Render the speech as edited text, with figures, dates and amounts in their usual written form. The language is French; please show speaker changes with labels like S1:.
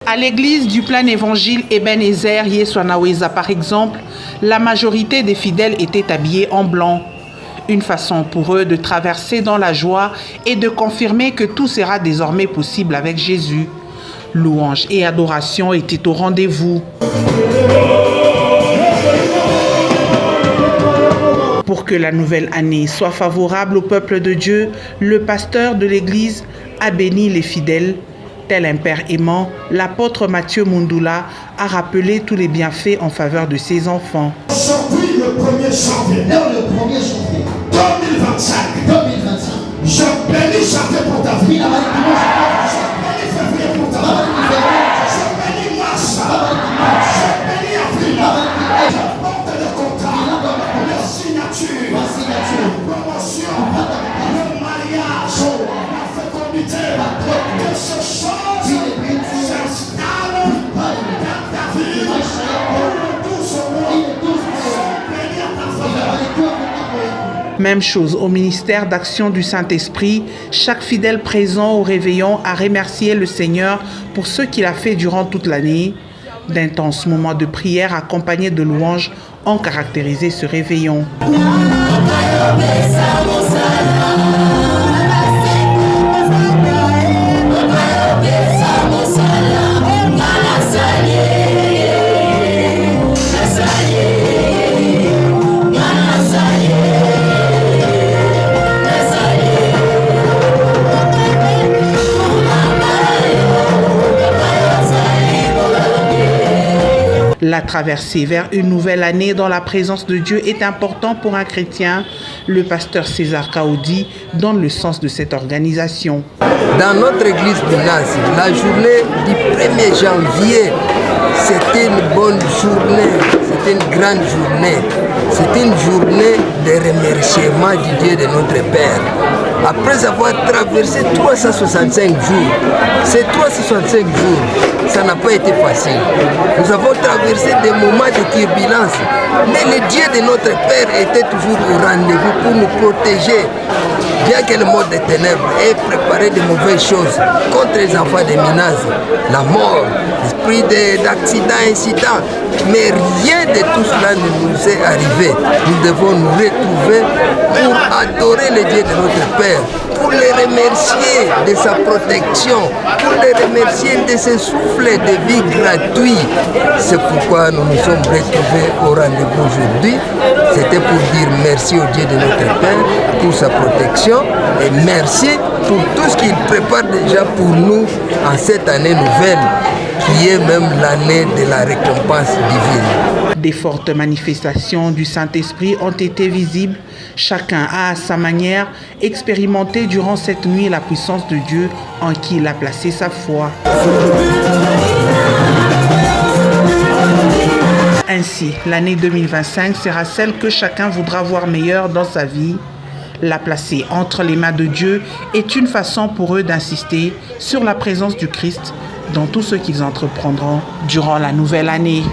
S1: À l'église du Plein Évangile Ebenezer Yeswanaweza, par exemple, la majorité des fidèles étaient habillés en blanc. Une façon pour eux de traverser dans la joie et de confirmer que tout sera désormais possible avec Jésus. Louange et adoration étaient au rendez-vous. Pour que la nouvelle année soit favorable au peuple de Dieu, le pasteur de l'église a béni les fidèles. Tel un père aimant, l'apôtre Mathieu Mundula a rappelé tous les bienfaits en faveur de ses enfants.
S2: Aujourd'hui, le 1er janvier 2025, je bénis janvier pour ta vie. Je bénis février pour ta vie. Je bénis mars. Je bénis avril. Je porte le contrat, la signature, la promotion, le mariage, la fécondité, que ce chose s'installe dans ta vie.
S1: Même chose au ministère d'Action du Saint-Esprit. Chaque fidèle présent au réveillon a remercié le Seigneur pour ce qu'il a fait durant toute l'année. D'intenses moments de prière accompagnés de louanges ont caractérisé ce réveillon. La traversée vers une nouvelle année dans la présence de Dieu est importante pour un chrétien. Le pasteur César Kaoudi donne le sens de cette organisation.
S3: Dans notre église de Nasi, la journée du 1er janvier, c'était une bonne journée, c'était une grande journée. C'était une journée de remerciement du Dieu de notre Père. Après avoir traversé 365 jours, ces 365 jours, ça n'a pas été facile. Nous avons traversé des moments de turbulence, mais le Dieu de notre Père était toujours au rendez-vous pour nous protéger. Bien que le monde des ténèbres ait préparé de mauvaises choses contre les enfants des Minas, la mort, l'esprit d'accidents, incidents, mais rien de tout cela ne nous est arrivé. Nous devons nous retrouver pour adorer le Dieu de notre Père, pour les remercier de sa protection, pour les remercier de ce souffle de vie gratuit. C'est pourquoi nous nous sommes retrouvés au rendez-vous aujourd'hui. C'était pour dire merci au Dieu de notre Père pour sa protection et merci pour tout ce qu'il prépare déjà pour nous en cette année nouvelle, qui est même l'année de la récompense divine.
S1: Des fortes manifestations du Saint-Esprit ont été visibles. Chacun a à sa manière expérimenté durant cette nuit la puissance de Dieu en qui il a placé sa foi. Ainsi, l'année 2025 sera celle que chacun voudra voir meilleure dans sa vie. La placer entre les mains de Dieu est une façon pour eux d'insister sur la présence du Christ dans tout ce qu'ils entreprendront durant la nouvelle année.